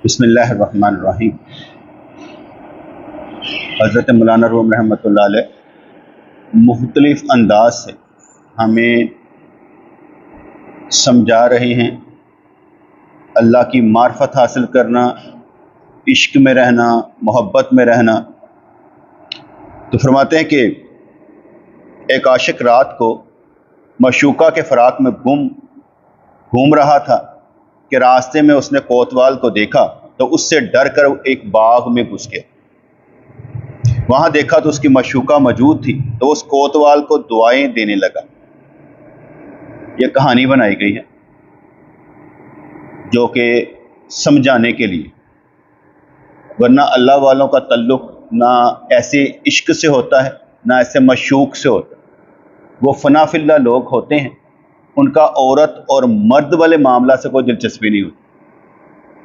बिस्मिल्लाहिर्रहमानिर्रहीम। हज़रत मौलाना रूम रहमतुल्लाह अलैह मुख्तलिफ़ अंदाज से हमें समझा रहे हैं अल्लाह की मार्फत हासिल करना, इश्क में रहना, मोहब्बत में रहना। तो फरमाते हैं कि एक आशिक रात को मशूका के फ़राक में घूम रहा था कि रास्ते में उसने कोतवाल को देखा तो उससे डर कर एक बाग में घुस गया। वहाँ देखा तो उसकी मशूका मौजूद थी, तो उस कोतवाल को दुआएं देने लगा। यह कहानी बनाई गई है जो कि समझाने के लिए, वरना अल्लाह वालों का ताल्लुक़ ना ऐसे इश्क से होता है ना ऐसे मशूक से होता है। वो फना फिल्ला लोग होते हैं, उनका औरत और मर्द वाले मामला से कोई दिलचस्पी नहीं होती,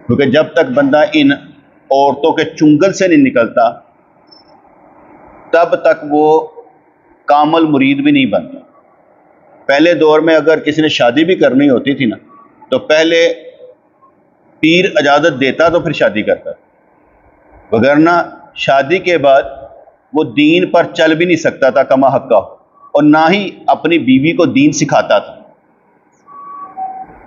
क्योंकि जब तक बंदा इन औरतों के चुंगल से नहीं निकलता तब तक वो कामल मुरीद भी नहीं बनता। पहले दौर में अगर किसी ने शादी भी करनी होती थी ना, तो पहले पीर इजाज़त देता तो फिर शादी करता, वगरना शादी के बाद वो दीन पर चल भी नहीं सकता था कमा हक्का, और ना ही अपनी बीवी को दीन सिखाता था,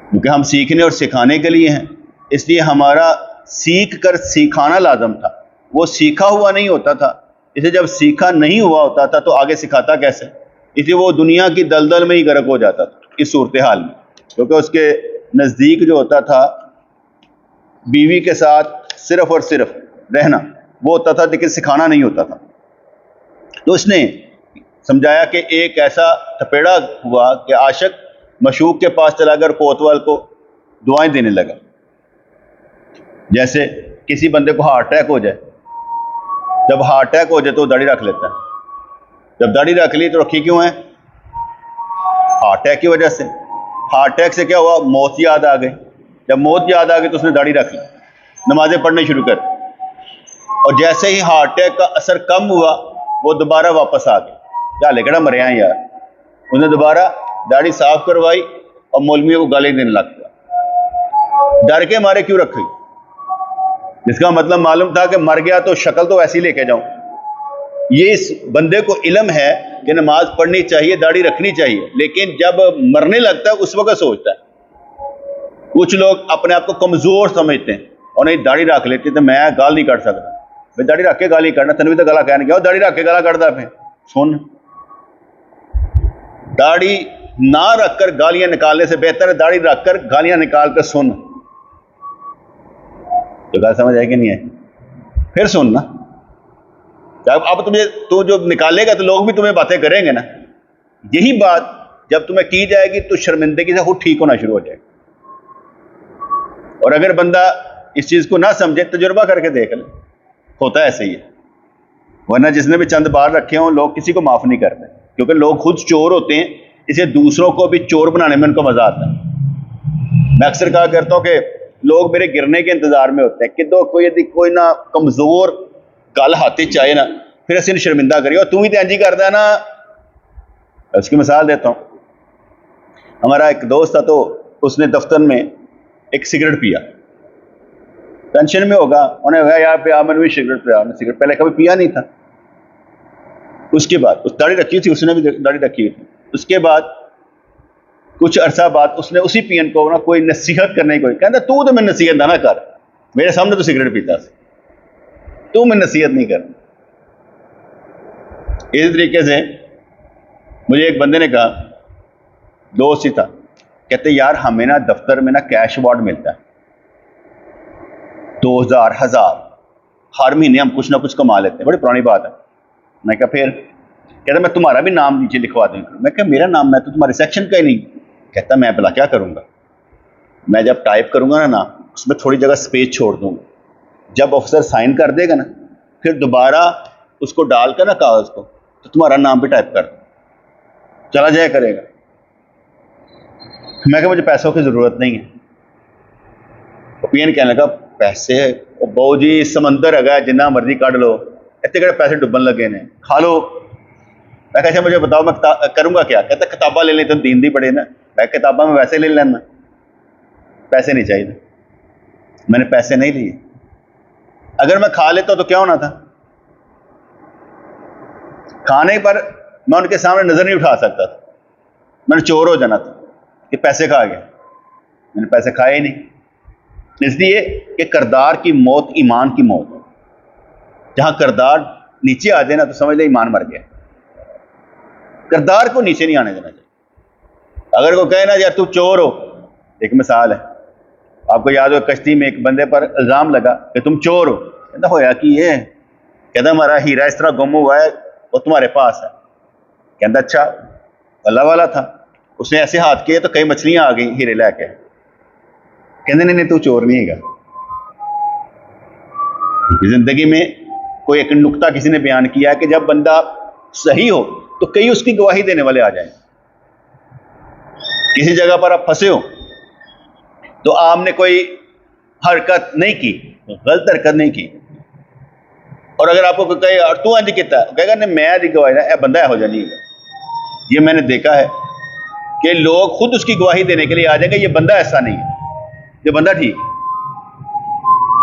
क्योंकि हम सीखने और सिखाने के लिए हैं। इसलिए हमारा सीख कर सिखाना लाजम था, वो सीखा हुआ नहीं होता था। इसे जब सीखा नहीं हुआ होता था तो आगे सिखाता कैसे? इसलिए वो दुनिया की दलदल में ही गर्क हो जाता था इस सूरत हाल में, क्योंकि उसके नज़दीक जो होता था बीवी के साथ सिर्फ़ और सिर्फ रहना वो होता था, लेकिन सिखाना नहीं होता था। तो इसने समझाया कि एक ऐसा थपेड़ा हुआ कि आशिक मशूक के पास चला कर कोतवाल को दुआएं देने लगा। जैसे किसी बंदे को हार्ट अटैक हो जाए, जब हार्ट अटैक हो जाए तो दाढ़ी रख लेता है। जब दाढ़ी रख ली तो रखी क्यों है? हार्ट अटैक की वजह से। हार्ट अटैक से क्या हुआ? मौत याद आ गई। जब मौत याद आ गई तो उसने दाढ़ी रख ली, नमाजें पढ़ने शुरू कर, और जैसे ही हार्ट अटैक का असर कम हुआ वो दोबारा वापस आ गई। क्या लेकर मरे हैं यार। उसने दोबारा दाढ़ी साफ करवाई और मौलवियों को गाली देने लग गया। डर के मारे क्यों रखी? जिसका मतलब मालूम था कि मर गया तो शक्ल तो ऐसी लेके जाऊं। ये इस बंदे को इल्म है कि नमाज पढ़नी चाहिए, दाढ़ी रखनी चाहिए, लेकिन जब मरने लगता है उस वक्त सोचता है। कुछ लोग अपने आप को कमजोर समझते हैं और नहीं दाढ़ी रख लेते तो मैं गाल नहीं काट सकता। भाई दाढ़ी रख के गाली काटना, तेन भी तो गला कहने गया दाढ़ी रख के गला काटता। फिर सुन, दाढ़ी ना रखकर गालियां निकालने से बेहतर है दाढ़ी रखकर गालियां निकाल कर सुन। तो गाल समझ आएगी नहीं है? फिर सुन ना। अब तुम्हें तो जो निकालेगा तो लोग भी तुम्हें बातें करेंगे ना। यही बात जब तुम्हें की जाएगी तो शर्मिंदगी से खुद ठीक होना शुरू हो जाएगा। और अगर बंदा इस चीज को ना समझे, तजुर्बा करके देख ले, होता है ऐसे ही है। वरना जिसने भी चंद बार रखे हों लोग किसी को माफ नहीं करते, क्योंकि लोग खुद चोर होते हैं, इसे दूसरों को भी चोर बनाने में उनको मजा आता है। मैं अक्सर कहा करता हूं कि लोग मेरे गिरने के इंतजार में होते हैं कि दो कोई ना कमजोर गल हाथी चाहे ना, फिर असं शर्मिंदा करिए और तू ही तो इंज ही करदा ना। उसकी मिसाल देता हूँ। हमारा एक दोस्त था, तो उसने दफ्तर में एक सिगरेट पिया, टेंशन में होगा, उन्हें कहा यार पिया, मैंने भी सिगरेट पिया। सिगरेट पहले कभी पिया नहीं था। उसके बाद उस दाढ़ी रखी थी, उसने भी दाढ़ी रखी थी। उसके बाद कुछ अरसा बाद उसने उसी पियन को ना कोई नसीहत करने की, कहता तू तो मैं नसीहत ना कर, मेरे सामने तो सिगरेट पीता, तू मैं नसीहत नहीं कर। इस तरीके से मुझे एक बंदे ने कहा, दोस्त ही था, कहते यार हमें ना दफ्तर में ना कैश अवार्ड मिलता है 2000 1000 हर महीने, हम कुछ ना कुछ कमा लेते हैं, बड़ी पुरानी बात है। मैं कहा फिर? कहता मैं तुम्हारा भी नाम नीचे लिखवा दूंगा। मैं कहा मेरा नाम, मैं तो तुम्हारे सेक्शन का ही नहीं। कहता मैं भला क्या करूंगा, मैं जब टाइप करूंगा ना नाम, उसमें थोड़ी जगह स्पेस छोड़ दूंगा, जब ऑफिसर साइन कर देगा ना फिर दोबारा उसको डालकर ना कागज को, तो तुम्हारा नाम भी टाइप कर चला जाया करेगा। मैं कहा मुझे पैसों की जरूरत नहीं है। ओपिनियन कहने लगा पैसे बहु जी समंदर है, जिन्ना मर्जी कढ़ लो, इतने कड़े पैसे डुबन लगे ने, खा लो। मैं कहा मुझे बताओ मैं करूंगा क्या? कहता किताबा ले लें, तो दीन दी पड़े ना। मैं किताबा में वैसे ले लेना, पैसे नहीं चाहिए। मैंने पैसे नहीं लिए। अगर मैं खा लेता तो क्या होना था? खाने पर मैं उनके सामने नजर नहीं उठा सकता था, मैंने चोर हो जाना था कि पैसे खा गया। मैंने पैसे खाए ही नहीं, इसलिए कि करदार की मौत ईमान की मौत है। जहां करदार नीचे आ जाए ना तो समझ ले ईमान मर गया। करदार को नीचे नहीं आने देना चाहिए। अगर कोई कहे ना यार तू चोर हो, एक मिसाल है, आपको याद हो कश्ती में एक बंदे पर इल्जाम लगा कि तुम चोर हो, कहता होया कि ये, कहता हमारा हीरा इस तरह गुम हुआ है वो तुम्हारे पास है। कहता अच्छा, अल्लाह वाला था, उसने ऐसे हाथ किए तो कई मछलियां आ गई हीरे लेके। कहते नहीं नहीं तू चोर नहीं है। जिंदगी में कोई एक नुक्ता किसी ने बयान किया है कि जब बंदा सही हो तो कई उसकी गवाही देने वाले आ जाएं। किसी जगह पर आप फंसे हो तो आपने कोई हरकत नहीं की, गलत हरकत नहीं की, और अगर आपको कोई कहे और तू अंज किता, कहेगा नहीं मैं अज गवाही ना, बंदा यहो जिहा नहीं है। ये मैंने देखा है कि लोग खुद उसकी गवाही देने के लिए आ जाएंगे, ये बंदा ऐसा नहीं है, ये बंदा ठीक है।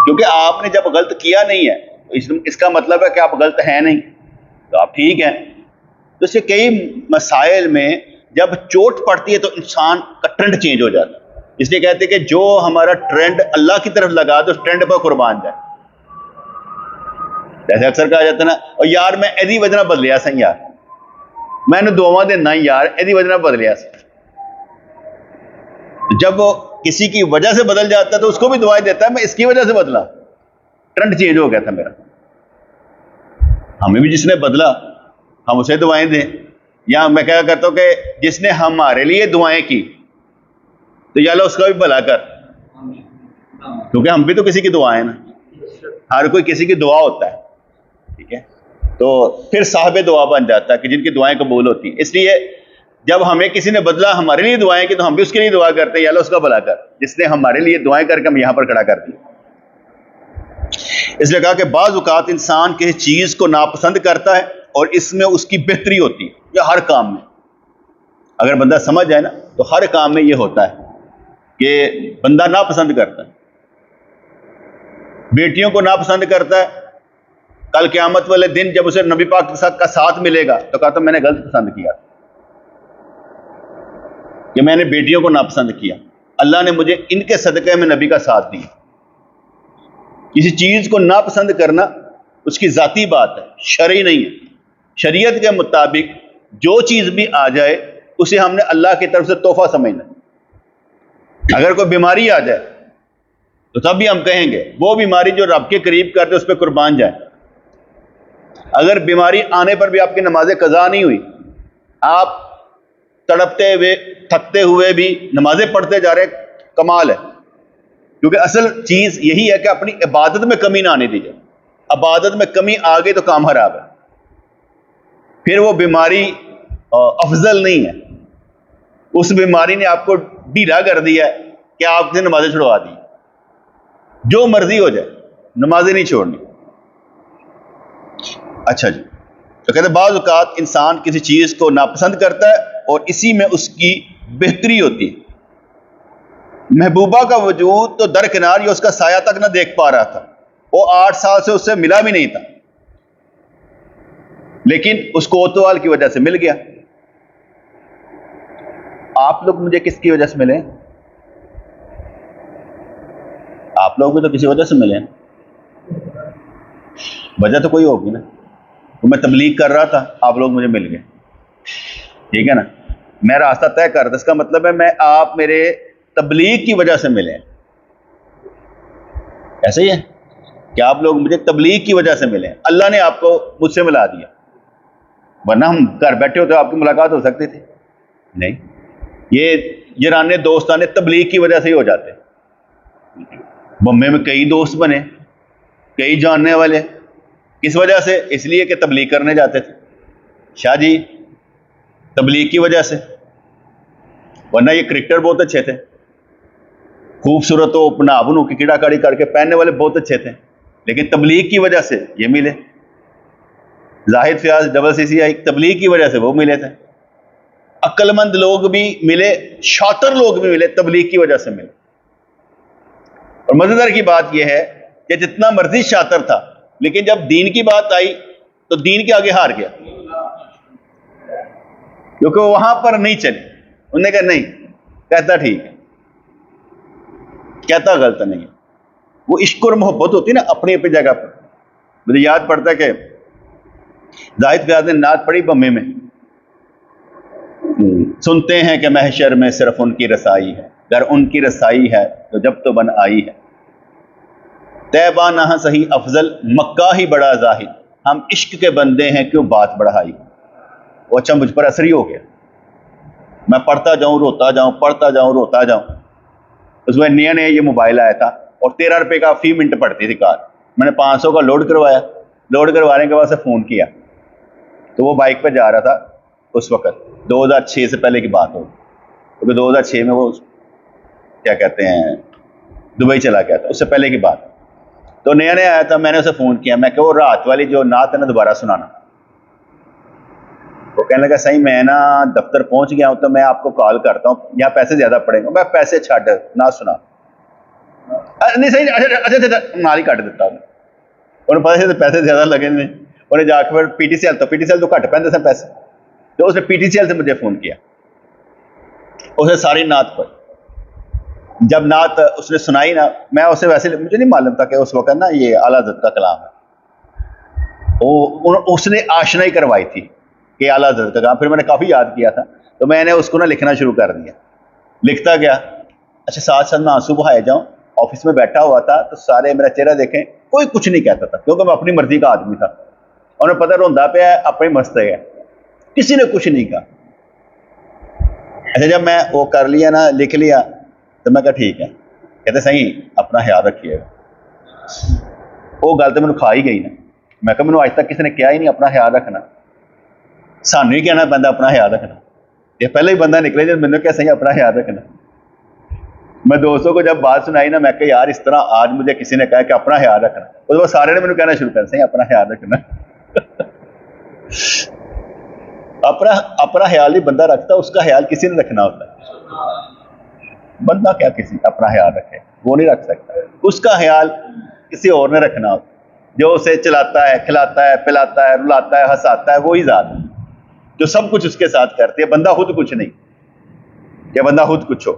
क्योंकि आपने जब गलत किया नहीं है तो इसका मतलब है कि आप गलत हैं नहीं, तो आप ठीक हैं। तो इससे कई मसाइल में जब चोट पड़ती है तो इंसान का ट्रेंड चेंज हो जाता है। इसलिए कहते हैं कि जो हमारा ट्रेंड अल्लाह की तरफ लगा तो उस ट्रेंड पर कुर्बान जाए। जैसे अक्सर कहा जाता है ना, और यार मैं एदी वजह बदलिया सा यार, मैंने दुआवां देना यार एदी वजह बदलिया सा। जब वो किसी की वजह से बदल जाता है तो उसको भी दुआएं देता है, मैं इसकी वजह से बदला, ट्रेंड चेंज हो गया था मेरा। हमें भी जिसने बदला हम उसे दुआएं दें, या मैं क्या करता हूं कि जिसने हमारे लिए दुआएं की तो या अल्लाह उसका भी भला कर, क्योंकि हम भी तो किसी की दुआ है ना, हर कोई किसी की दुआ होता है, ठीक है। तो फिर साहिब दुआ बन जाता है कि जिनकी दुआएं कबूल होती है। इसलिए जब हमें किसी ने बदला हमारे लिए दुआएं की तो हम भी उसके लिए दुआ करते हैं, या अल्लाह उसका भला कर, जिसने हमारे लिए दुआएं करके हम यहां पर खड़ा कर दी। इसलिए कहा कि बाज़ औक़ात इंसान किसी चीज को नापसंद करता है और इसमें उसकी बेहतरी होती है, या हर काम में अगर बंदा समझ जाए ना तो हर काम में यह होता है कि बंदा नापसंद करता है। बेटियों को नापसंद करता है, कल क़यामत वाले दिन जब उसे नबी पाक का साथ मिलेगा तो कहता मैंने गलत पसंद किया, कि मैंने बेटियों को नापसंद किया, अल्लाह ने मुझे इनके सदक़े में नबी का साथ दिया। किसी चीज को नापसंद करना उसकी जाती बात है, शरई नहीं है। शरीयत के मुताबिक जो चीज भी आ जाए उसे हमने अल्लाह की तरफ से तोहफा समझना। अगर कोई बीमारी आ जाए तो तब भी हम कहेंगे वो बीमारी जो रब के करीब करते उस पर कुर्बान जाए। अगर बीमारी आने पर भी आपकी नमाज़ें कज़ा नहीं हुई, आप तड़पते हुए थकते हुए भी नमाजें पढ़ते जा रहे, कमाल है। क्योंकि असल चीज यही है कि अपनी इबादत में कमी ना आने दी जाए। इबादत में कमी आ गई तो काम खराब है, फिर वो बीमारी अफजल नहीं है। उस बीमारी ने आपको ढीला कर दिया है कि आपने नमाजें छुड़वा दी। जो मर्जी हो जाए नमाजें नहीं छोड़नी। अच्छा जी, तो कहते बाज़ औक़ात इंसान किसी चीज को नापसंद करता है और इसी में उसकी बेहतरी होती है। महबूबा का वजूद तो दरकिनार, या उसका साया तक ना देख पा रहा था, वो 8 साल से उससे मिला भी नहीं था, लेकिन उस कोतवाल की वजह से मिल गया। आप लोग मुझे किसकी वजह से मिले? आप लोग भी तो किसी वजह से मिले, वजह तो कोई होगी ना। तो मैं तबलीग कर रहा था, आप लोग मुझे मिल गए, ठीक है ना। मैं रास्ता तय कर रहा, इसका मतलब है मैं आप मेरे तबलीग की वजह से मिले। ऐसे ही है कि आप लोग मुझे तबलीग की वजह से मिले, अल्लाह ने आपको मुझसे मिला दिया, वरना हम घर बैठे होते आपकी मुलाकात हो सकती थी नहीं। ये याराने दोस्ताने तबलीग की वजह से ही हो जाते। बम्बे में कई दोस्त बने, कई जानने वाले, किस वजह से? इसलिए कि तबलीग करने जाते थे। शाह जी तबलीग की वजह से, वरना ये क्रिकेटर बहुत अच्छे थे, खूबसूरत हो बना बनू की कीड़ा काड़ी करके पहनने वाले बहुत अच्छे थे, लेकिन तबलीग की वजह से ये मिले। जाहिद फयाज डबल CCI तबलीग की वजह से वो मिले थे। अक्लमंद लोग भी मिले, शातिर लोग भी मिले, तबलीग की वजह से मिले। और मजेदार की बात यह है कि जितना मर्जी शातिर था, लेकिन जब दीन की बात आई तो दीन के आगे हार गया, क्योंकि वो वहां पर नहीं चले। उन्होंने कहा नहीं, कहता ठीक है, कहता गलत नहीं है। वो इश्क और मोहब्बत होती है ना अपनी अपनी जगह पर। मुझे याद पड़ता है कि जाहिद फयाज ने नात पढ़ी बम्मे में, सुनते हैं कि महशर में सिर्फ उनकी रसाई है, अगर उनकी रसाई है तो जब तो बन आई है, तैबा ना सही अफजल मक्का ही बड़ा जाहिद, हम इश्क के बंदे हैं क्यों बात बढ़ाई। वो अच्छा मुझ पर असर ही हो गया, मैं पढ़ता जाऊं रोता जाऊं, पढ़ता जाऊं रोता जाऊं। उसमें नया नया ये मोबाइल आया था और 13 रुपये का फी मिनट पड़ती थी कार। मैंने 500 का लोड करवाया, लोड करवाने के बाद से फ़ोन किया तो वो बाइक पे जा रहा था। उस वक्त 2006 से पहले की बात हो, क्योंकि 2006 में वो क्या कहते हैं दुबई चला गया था, उससे पहले की बात। तो नया नया आया था, मैंने उसे फ़ोन किया, मैं क्या वो रात वाली जो नात है ना दोबारा सुनाना। वो कहने लगा सही मैं ना दफ्तर पहुंच गया हूं तो मैं आपको कॉल करता हूँ, यहाँ पैसे ज़्यादा पड़ेंगे। मैं पैसे छाड़ ना सुना, नहीं सही, अच्छा नाल ही कट दिता उन्हें पता है पैसे ज़्यादा लगे ने। उन्हें जाकर फिर PTCL तो घट पैंदे सन पैसे, तो उसने PTCL से मुझे फ़ोन किया, उसने सारी नात पर जब नात उसने सुनाई ना, मैं उसे वैसे मुझे नहीं मालूम था कि उस वक्त ना ये आला हज़रत का कलाम है। वो उसने आशनाई करवाई थी कि आला हज़रत का कलाम। फिर मैंने काफ़ी याद किया था तो मैंने उसको ना लिखना शुरू कर दिया, लिखता गया। अच्छा साथ साथ मैं आंसू बहाए जाऊँ, ऑफिस में बैठा हुआ था तो सारे मेरा चेहरा देखें, कोई कुछ नहीं कहता था क्योंकि मैं अपनी मर्जी का आदमी था। उन्हें पता रोंदा पे है अपने मस्त है, किसी ने कुछ नहीं कहा। अच्छा जब मैं वो कर लिया ना, लिख लिया, तो मैं कहा ठीक है, कहते सही अपना ख्याल रखिएगा। वो गल तो मैंने खा ही गई ना। मैं कहा मैंने अज तक किसी ने कहा ही नहीं अपना ख्याल रखना, सानू ही कहना पैंदा अपना ख्याल रखना। ये पहले ही बंदा निकले जो मैंने क्या सही अपना ख्याल रखना। मैं दोस्तों को जब बात सुनाई ना, मैं कहा यार इस तरह आज मुझे किसी ने कहा कि अपना ख्याल रखना, उसके बाद सारे ने मैंने कहना शुरू कर सही अपना ख्याल रखना। अपना ख्याल ही बंदा रखता, उसका ख्याल किसी ने रखना होता है। बंदा क्या किसी अपना ख्याल रखे, वो नहीं रख सकता, उसका ख्याल किसी और ने रखना होता है। जो उसे चलाता है, खिलाता है, पिलाता है, रुलाता है, हंसाता है, वही ज़ात है जो सब कुछ उसके साथ करती है। बंदा खुद कुछ नहीं, या बंदा खुद कुछ हो।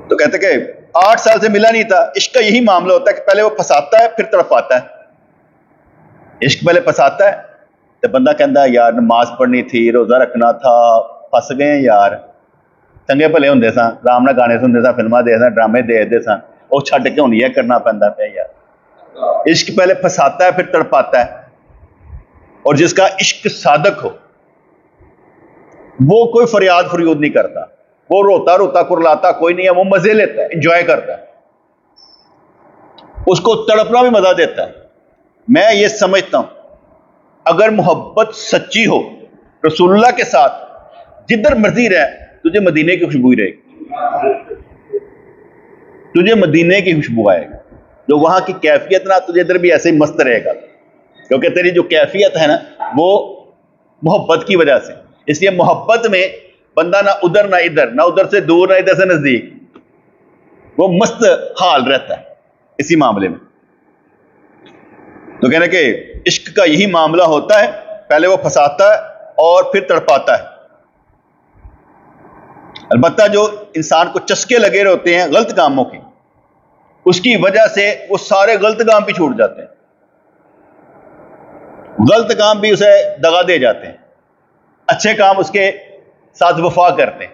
तो कहते कि 8 साल से मिला नहीं था। इश्क का यही मामला होता है कि पहले वो फसाता है फिर तड़पाता है। इश्क पहले फसाता है तो बंदा कहता यार नमाज पढ़नी थी, रोज़ा रखना था, फस गए यार, चंगे भले होंगे सन, आराम नाल गाने सुनते सन, फिल्मां देखते सन, ड्रामे देखते सन, वो छड्ड के हुण ये करना पैंदा पे यार। इश्क पहले फसाता है फिर तड़पाता है। और जिसका इश्क सादक हो वो कोई फरियाद फरियूद नहीं करता, वो रोता रोता कुरलाता कोई नहीं है, वो मजे लेता है, इंजॉय करता है, उसको तड़पना भी मजा देता है। मैं ये समझता हूं अगर मोहब्बत सच्ची हो रसूलुल्लाह के साथ, जिधर मर्जी रहे तुझे मदीने की खुशबू रहेगी, तुझे मदीने की खुशबू आएगी। जो वहां की कैफियत ना, तुझे इधर भी ऐसे ही मस्त रहेगा, क्योंकि तेरी जो कैफियत है ना वो मोहब्बत की वजह से। इसलिए मोहब्बत में बंदा ना उधर ना इधर, ना उधर से दूर ना इधर से नजदीक, वो मस्त हाल रहता है इसी मामले में। तो कहना कि इश्क का यही मामला होता है, पहले वो फंसाता है और फिर तड़पाता है। अलबत्ता जो इंसान को चस्के लगे होते हैं गलत कामों की, उसकी वजह से वो सारे गलत काम भी छूट जाते हैं, गलत काम भी उसे दगा दे जाते हैं, अच्छे काम उसके साथ वफा करते हैं।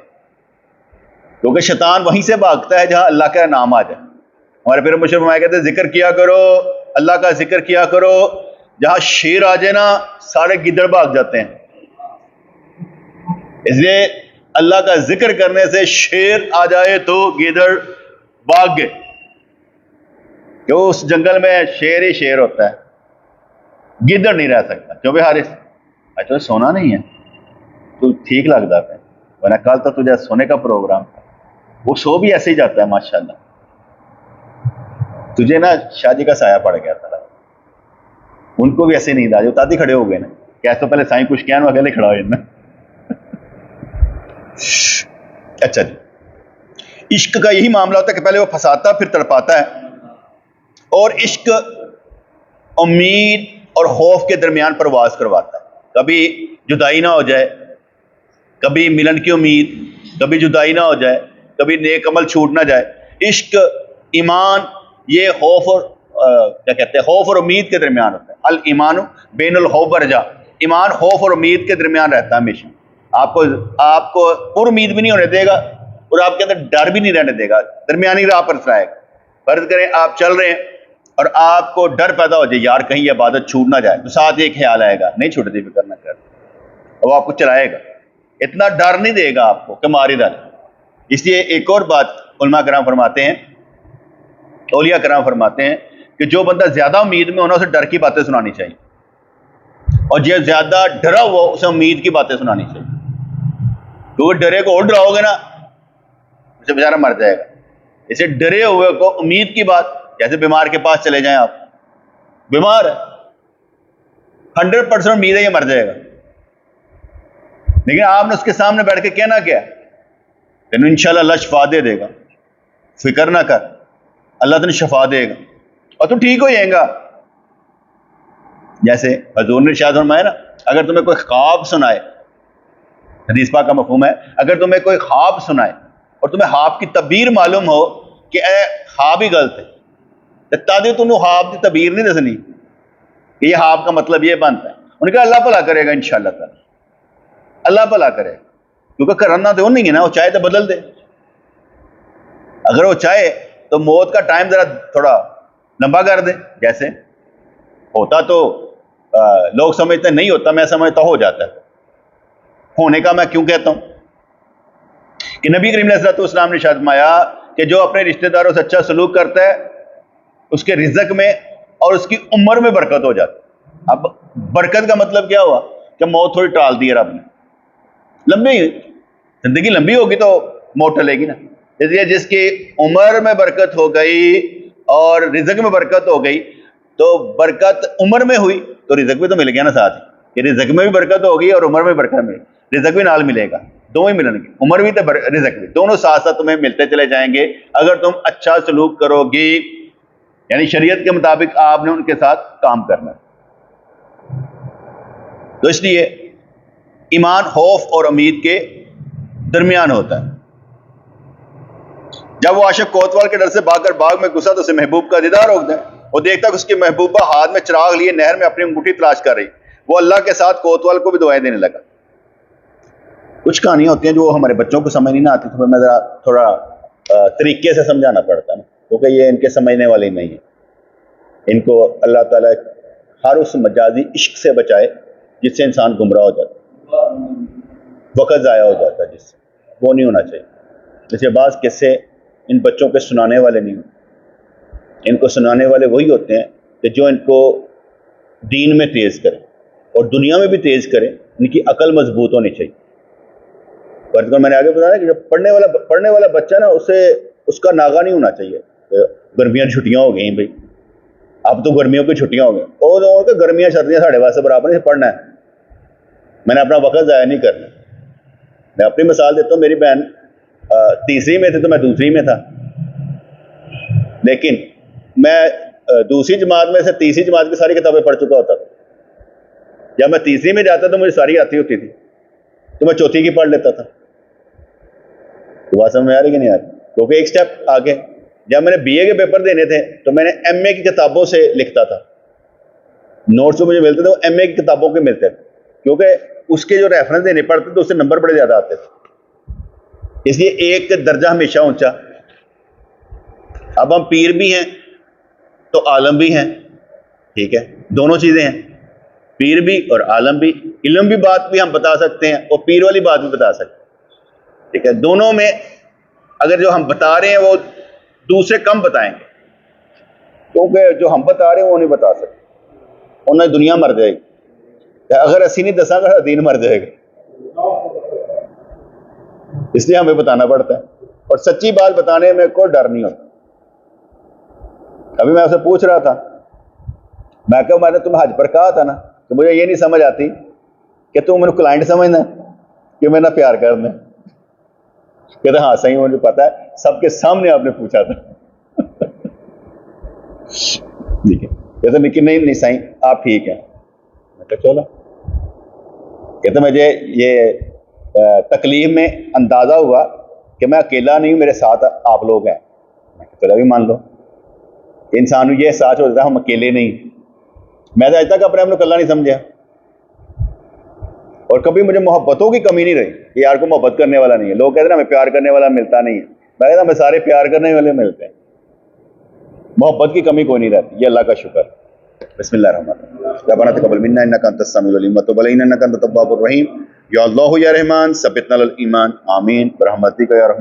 क्योंकि शैतान वहीं से भागता है जहां अल्लाह का नाम आ जाए। हमारे फिर मुशर्रफ फरमाया कहते हैं जिक्र किया करो, अल्लाह का जिक्र किया करो, जहां शेर आ जाए ना सारे गिद्दड़ भाग जाते हैं। इसलिए अल्लाह का जिक्र करने से शेर आ जाए तो गिद्दड़ भाग गए, क्यों उस जंगल में शेर ही शेर होता है, गिद्दड़ नहीं रह सकता। क्यों भी हारिस अच्छा सोना नहीं है, तो ठीक लगता है, वरना कल तो तुझे सोने का प्रोग्राम था। वो सो भी ऐसे ही जाता है माशाल्लाह। तुझे ना शादी का साया पड़ गया था, उनको भी ऐसे नींद आ जाए, ताती खड़े हो गए ना, क्या तो पहले साईं कुछ क्या अकेले खड़ा हो ना। अच्छा जी, इश्क का यही मामला होता है कि पहले वो फंसाता फिर तड़पाता है। और इश्क उम्मीद और खौफ के दरमियान परवाज करवाता है। कभी जुदाई ना हो जाए, कभी मिलन की उम्मीद, कभी जुदाई ना हो जाए, कभी नेक अमल छूट ना जाए। इश्क, ईमान, ये खौफ और क्या कहते हैं, खौफ और उम्मीद के दरमियान होता है। अल ईमान बैनुल खौफ व रजा, ईमान खौफ और उम्मीद के दरमियान रहता है हमेशा। आपको उम्मीद भी नहीं होने देगा और आपके अंदर डर भी नहीं रहने देगा, दरमियानी राह पर चलाएगा। फर्ज करें आप चल रहे हैं और आपको डर पैदा हो जाए, यार कहीं ये इबादत छूट ना जाए, तो साथ एक ख्याल आएगा, नहीं छूटती, फिक्र ना कर, वो आपको चलाएगा। इतना डर नहीं देगा आपको कि मारी डाले। इसलिए एक और बात उलमा कराम फरमाते हैं, औलिया कराम फरमाते हैं कि जो बंदा ज्यादा उम्मीद में होना उसे डर की बातें सुनानी चाहिए, और जो ज्यादा डरा हुआ उसे उम्मीद की बातें सुनानी चाहिए। क्योंकि डरे को और डराओगे ना, उसे बेचारा मर जाएगा। इसे डरे हुए को उम्मीद की बात, जैसे बीमार के पास चले जाएं, आप बीमार है, 100% उम्मीद है ये मर जाएगा, लेकिन आपने उसके सामने बैठ के कहना क्या, तेन इंशाल्लाह अल्लाह शफा दे देगा, फिक्र ना कर, अल्लाह तेन शफा देगा और तू ठीक हो जाएगा। जैसे हजूर ने शायद फरमाया ना, अगर तुम्हें कोई ख्वाब सुनाए, हदीस पाक का मफहूम है, अगर तुम्हें कोई ख्वाब सुनाए और तुम्हें ख्वाब की तबीर मालूम हो कि ख्वाब ही गलत है, तो तादे तुम ख्वाब की तबीर नहीं दसनी, ये ख्वाब का मतलब ये बनता है। उन्होंने कहा अल्लाह भला करेगा, इंशाअल्लाह ताला अल्लाह भला करेगा, क्योंकि करना तो नहीं है ना, वो चाहे तो बदल दे। अगर वो चाहे तो मौत का टाइम जरा थोड़ा लंबा कर दे, जैसे होता तो लोग समझते नहीं होता, मैं समझता हो जाता है। होने का मैं क्यों कहता हूं कि नबी करीम अलैहि सल्लल्लाहु अलैहि वसल्लम ने इरशाद फरमाया कि जो अपने रिश्तेदारों से अच्छा सलूक करता है उसके रिज़्क में और उसकी उम्र में बरकत हो जाती है। अब बरकत का मतलब क्या हुआ कि मौत थोड़ी टाल दी है रब ने, लंबी जिंदगी लंबी होगी तो मौत टलेगी ना। इसलिए जिसकी उम्र में बरकत हो गई और रिज़्क में बरकत हो गई, तो बरकत उम्र में हुई तो रिज़्क भी तो मिल गया ना साथ ही, कि रिज़्क में भी बरकत होगी और उम्र में बरकत मिली, रिज़्क भी नाल मिलेगा, दो ही मिलेंगे, उम्र भी तो रिज़्क भी, दोनों साथ साथ तुम्हें मिलते चले जाएंगे अगर तुम अच्छा सलूक करोगी, यानी शरीयत के मुताबिक आपने उनके साथ काम करना। तो इसलिए ईमान खौफ और उम्मीद के दरमियान होता है। जब वो आशिक कोतवाल के डर से भागकर बाग में घुसा तो उसे महबूब का दीदार रोक दे। वो देखता कि उसकी महबूबा हाथ में चिराग लिए नहर में अपनी अंगूठी तलाश कर रही। वो अल्लाह के साथ कोतवाल को भी दुआएं देने लगा। कुछ कहानियां होती हैं जो हमारे बच्चों को समझ नहीं आती, तो मैं जरा थोड़ा तरीके से समझाना पड़ता है, क्योंकि ये इनके समझने वाली नहीं है। इनको अल्लाह ताला हर उस मजाजी इश्क से बचाए जिससे इंसान गुमराह हो जाता है, वक़्त ज़ाया हो जाता है, जिससे वो नहीं होना चाहिए। जैसे बाज़ किस्से इन बच्चों के सुनाने वाले नहीं होते, इनको सुनाने वाले वही होते हैं कि जो इनको दीन में तेज़ करें और दुनिया में भी तेज़ करें। इनकी अकल मजबूत होनी चाहिए। पर मैंने आगे बताया कि जब पढ़ने वाला बच्चा ना, उसका नागा नहीं होना चाहिए। गर्मियाँ की छुट्टियाँ हो गई भाई, अब तो गर्मियों की छुट्टियाँ हो गई, और गर्मियाँ सर्दियाँ साढ़े वास्ते बराबर नहीं, पढ़ना है, मैंने अपना वक़्त ज़ाया नहीं करना। मैं अपनी मिसाल देता हूँ, मेरी बहन तीसरी में थी तो मैं दूसरी में था, लेकिन मैं दूसरी जमात में से तीसरी जमात की सारी किताबें पढ़ चुका होता था। जब मैं तीसरी में जाता तो मुझे सारी आती होती थी, तो मैं चौथी की पढ़ लेता था। तो बात समझ में आ रही कि नहीं आ रही? क्योंकि एक स्टेप आगे, जब मैंने बीए के पेपर देने थे तो मैंने एमए की किताबों से लिखता था। नोट्स जो मुझे मिलते थे वो एमए की किताबों के मिलते थे, क्योंकि उसके जो रेफरेंस देने पड़ते थे उससे नंबर बड़े ज़्यादा आते थे। इसलिए एक दर्जा हमेशा ऊंचा। अब हम पीर भी हैं तो आलम भी हैं, ठीक है, दोनों चीज़ें हैं, पीर भी और आलम भी। इल्म भी बात भी हम बता सकते हैं और पीर वाली बात भी बता सकते हैं, ठीक है। दोनों में अगर जो हम बता रहे हैं वो दूसरे कम बताएंगे, क्योंकि जो हम बता रहे हैं वो नहीं बता सकते, उन्हें दुनिया मर जाएगी। अगर असी नहीं दसांगा दीन मर जाएगा, इसलिए हमें बताना पड़ता है। और सच्ची बात बताने में कोई डर नहीं होता। अभी मैं उसे पूछ रहा था, मैं क्या, मैंने तुम्हें हज पर कहा था ना कि मुझे ये नहीं समझ आती कि तुम मेरे क्लाइंट समझना कि मैं ना प्यार करना। कहते हाँ सही, मुझे पता है, सबके सामने आपने पूछा था। ठीक है, कहते लेकिन नहीं सही आप ठीक है। मैं कहा चलो। कहते मुझे ये तकलीफ में अंदाजा हुआ कि मैं अकेला नहीं हूँ, मेरे साथ आप लोग हैं। मैं कहा चलो भी मान लो, इंसान को ये एहसास होता है हम अकेले नहीं। मैं तो आज तक अपने आप को अकेला नहीं समझा, और कभी मुझे मोहब्बतों की कमी नहीं रही कि यार को मोहब्बत करने वाला नहीं है। लोग कहते हैं ना हमें प्यार करने वाला मिलता नहीं है, मैं कहता हमें सारे प्यार करने वाले मिलते हैं, मोहब्बत की कमी कोई नहीं रहती। ये अल्लाह का शुक्र। बिस्मिल्लाह रहमान रब्बना तक़ब्बल मिन्ना इन्नका अंतस समीउल अलीम व तुब अलैना इन्नका अंतत तव्वाबुर रहीम। या अल्लाह या रहमान सब्बितना अल ईमान आमीन बरहमतिका या रहमान।